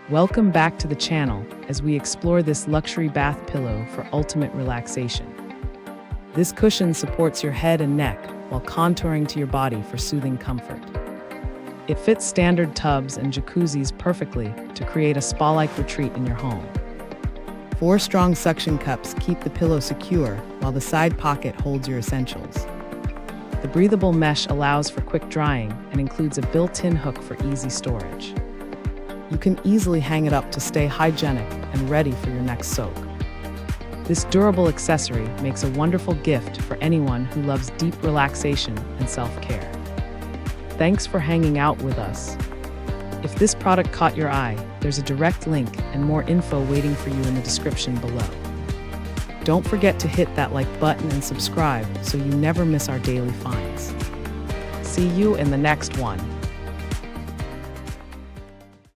Welcome back to the channel as we explore this luxury bath pillow for ultimate relaxation. This cushion supports your head and neck while contouring to your body for soothing comfort. It fits standard tubs and jacuzzis perfectly to create a spa-like retreat in your home. 4 strong suction cups keep the pillow secure while the side pocket holds your essentials. The breathable mesh allows for quick drying and includes a built-in hook for easy storage. You can easily hang it up to stay hygienic and ready for your next soak. This durable accessory makes a wonderful gift for anyone who loves deep relaxation and self-care. Thanks for hanging out with us. If this product caught your eye, there's a direct link and more info waiting for you in the description below. Don't forget to hit that like button and subscribe so you never miss our daily finds. See you in the next one.